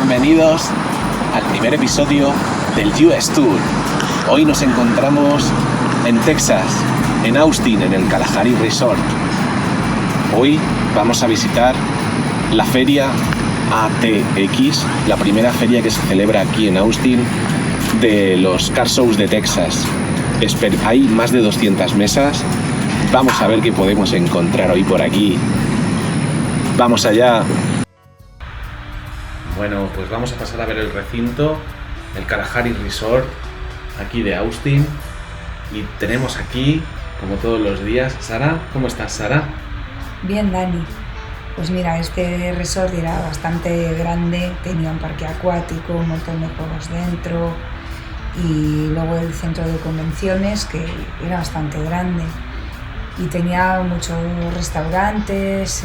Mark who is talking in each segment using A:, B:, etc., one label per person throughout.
A: Bienvenidos al primer episodio del US Tour. Hoy nos encontramos en Texas, en Austin, en el Kalahari Resort. Hoy vamos a visitar la feria ATX, la primera feria que se celebra aquí en Austin de los car shows de Texas. Hay más de 200 mesas. Vamos a ver qué podemos encontrar hoy por aquí. ¡Vamos allá! Bueno, pues vamos a pasar a ver el recinto, el Kalahari Resort, aquí de Austin. Y tenemos aquí, como todos los días, Sara. ¿Cómo estás, Sara?
B: Bien, Dani. Pues mira, este resort era bastante grande, tenía un parque acuático, un montón de juegos dentro y luego el centro de convenciones, que era bastante grande. Y tenía muchos restaurantes,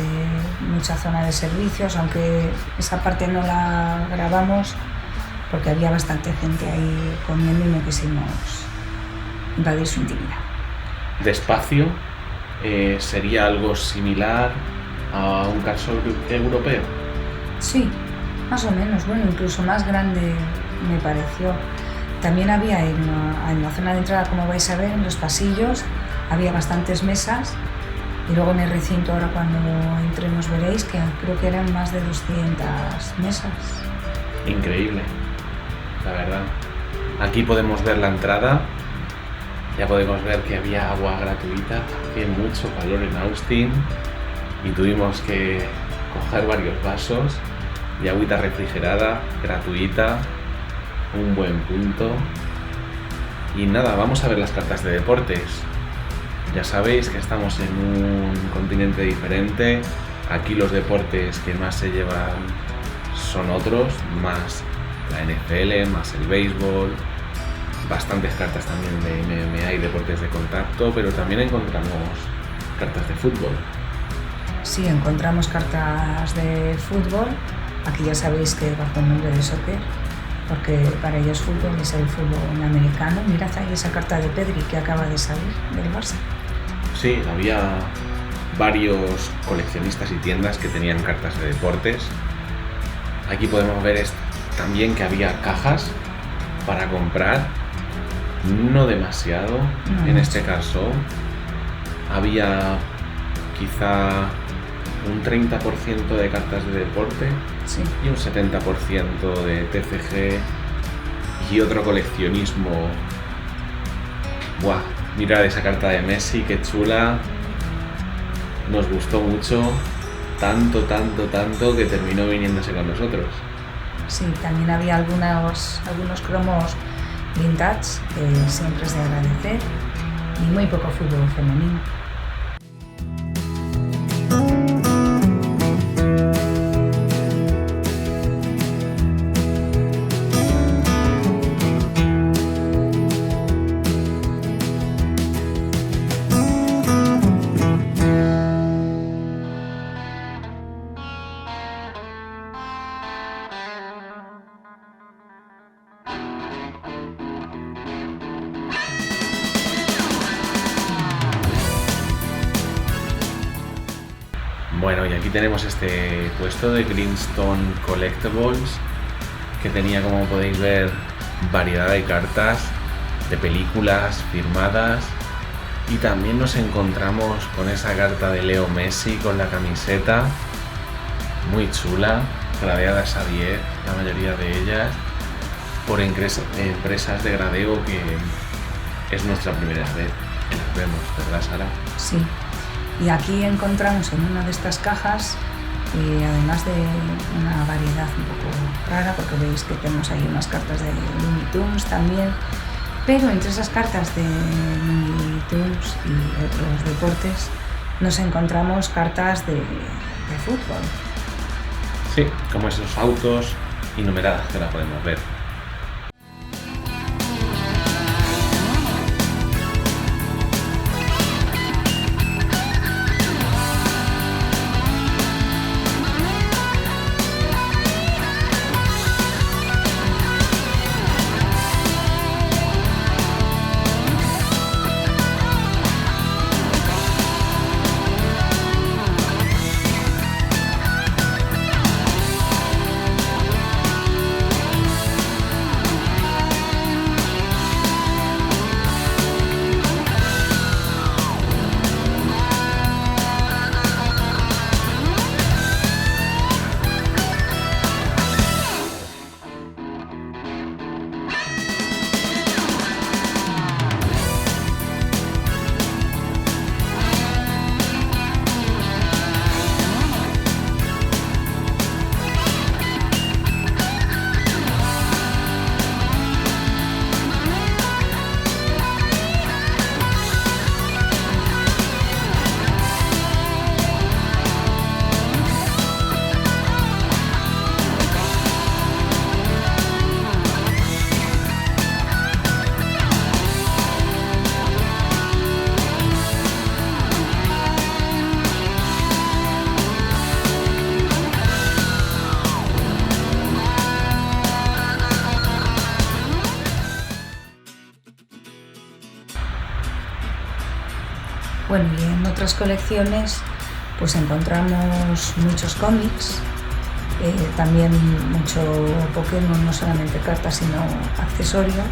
B: mucha zona de servicios, aunque esa parte no la grabamos porque había bastante gente ahí comiendo y no quisimos invadir su intimidad.
A: Despacio, ¿sería algo similar a un car show europeo?
B: Sí, más o menos, bueno, incluso más grande me pareció. También había en la zona de entrada, como vais a ver, en los pasillos, había bastantes mesas y luego en el recinto, ahora cuando entremos veréis que creo que eran más de 200 mesas.
A: Increíble, la verdad. Aquí podemos ver la entrada, ya podemos ver que había agua gratuita, hace mucho calor en Austin y tuvimos que coger varios vasos de agüita refrigerada, gratuita, un buen punto. Y nada, vamos a ver las cartas de deportes. Ya sabéis que estamos en un continente diferente. Aquí los deportes que más se llevan son otros, más la NFL, más el béisbol, bastantes cartas también de MMA y deportes de contacto, pero también encontramos cartas de fútbol.
B: Sí, encontramos cartas de fútbol. Aquí ya sabéis que bajo el nombre de soccer, porque para ellos fútbol es el fútbol americano. Mirad ahí esa carta de Pedri que acaba de salir del Barça.
A: Sí, había varios coleccionistas y tiendas que tenían cartas de deportes. Aquí podemos ver también que había cajas para comprar, no demasiado en este caso. Había quizá un 30% de cartas de deporte,
B: sí,
A: y un 70% de TCG y otro coleccionismo. ¡Buah! Mirad esa carta de Messi, qué chula. Nos gustó mucho, tanto que terminó viniéndose con nosotros.
B: Sí, también había algunos cromos vintage, que siempre es de agradecer, y muy poco fútbol femenino.
A: Bueno, y aquí tenemos este puesto de Greenstone Collectibles, que tenía, como podéis ver, variedad de cartas, de películas firmadas, y también nos encontramos con esa carta de Leo Messi con la camiseta, muy chula, gradeadas a 10, la mayoría de ellas, por empresas de gradeo que es nuestra primera vez que las vemos, ¿verdad, Sara?
B: Sí. Y aquí encontramos en una de estas cajas, además de una variedad un poco rara, porque veis que tenemos ahí unas cartas de Looney Tunes también, pero entre esas cartas de Looney Tunes y otros deportes nos encontramos cartas de fútbol.
A: Sí, como esos autos y numeradas que la podemos ver.
B: Bueno, y en otras colecciones pues encontramos muchos cómics, también mucho Pokémon, no solamente cartas sino accesorios,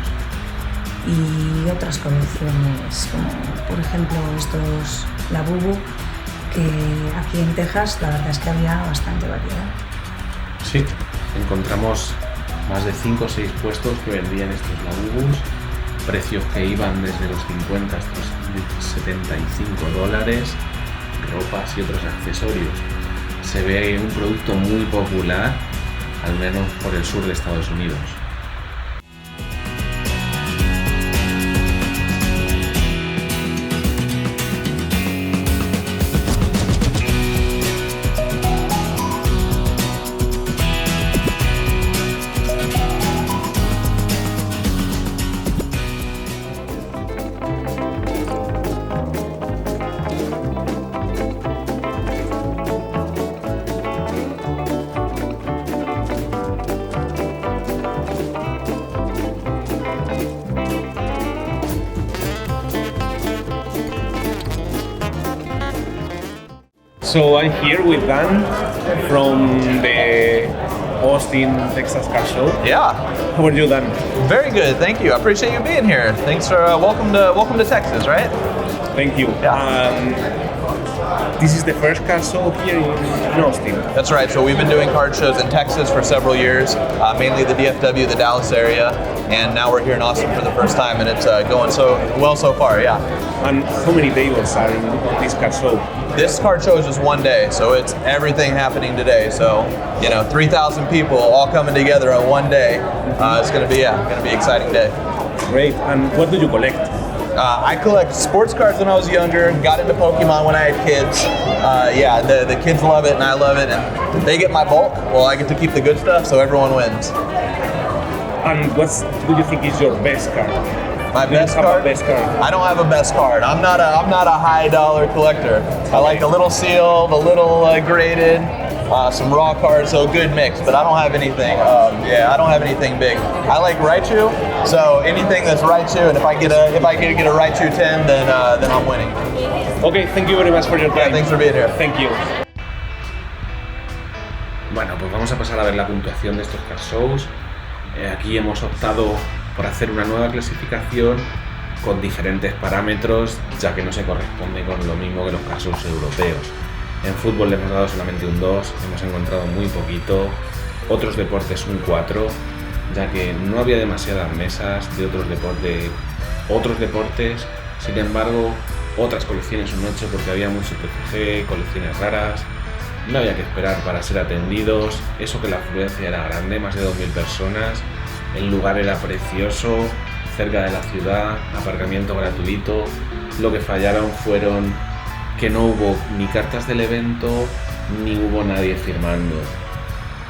B: y otras colecciones como por ejemplo estos Labubu, que aquí en Texas la verdad es que había bastante variedad.
A: Sí, encontramos más de 5 o 6 puestos que vendían estos Labubus, precios que iban desde los 50 hasta los $75, ropas y otros accesorios. Se ve un producto muy popular, al menos por el sur de Estados Unidos. So I'm here with Dan from the Austin, Texas Car Show.
C: Yeah.
A: How are you, Dan?
C: Very good, thank you. I appreciate you being here. Thanks for welcome to Texas, right?
A: Thank you.
C: Yeah.
A: This is the first car show here in Austin.
C: That's right. So we've been doing car shows in Texas for several years, mainly the DFW, the Dallas area, and now we're here in Austin for the first time, and it's going so well so far. Yeah.
A: And how many tables are on this car show?
C: This car show is just one day, so it's everything happening today. So 3,000 people all coming together on one day. It's gonna be an exciting day.
A: Great. And what do you collect?
C: I collect sports cars when I was younger, got into Pokemon when I had kids. The kids love it and I love it, and they get my bulk. Well, I get to keep the good stuff, so everyone wins.
A: And what do you think is your best card?
C: My best card? I don't have a best card. I'm not a high dollar collector. I like a little sealed, a little graded, some raw cards, so a good mix. But I don't have anything. I don't have anything big. I like Raichu, so anything that's Raichu, and if I get a Raichu 10, then I'm winning.
A: Okay, thank you very much for your time.
C: Yeah, thanks for being here.
A: Thank you. Bueno, pues vamos a pasar a ver la puntuación de estos car shows. Aquí hemos optado por hacer una nueva clasificación con diferentes parámetros, ya que no se corresponde con lo mismo que los car shows europeos. En fútbol le hemos dado solamente un 2, hemos encontrado muy poquito. Otros deportes un 4, ya que no había demasiadas mesas de otros deportes. Sin embargo, otras colecciones un 8 porque había mucho TCG, colecciones raras. No había que esperar para ser atendidos, eso que la afluencia era grande, más de 2.000 personas, el lugar era precioso, cerca de la ciudad, aparcamiento gratuito. Lo que fallaron fueron que no hubo ni cartas del evento, ni hubo nadie firmando.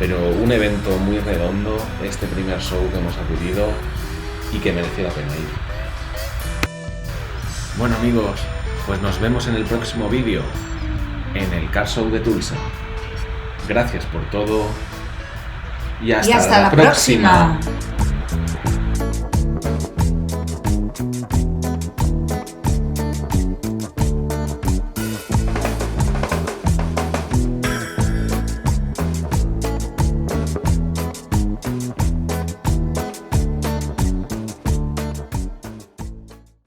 A: Pero un evento muy redondo, este primer show que hemos acudido y que mereció la pena ir. Bueno amigos, pues nos vemos en el próximo vídeo, en el Car Show de Tulsa. Gracias por todo y hasta la próxima.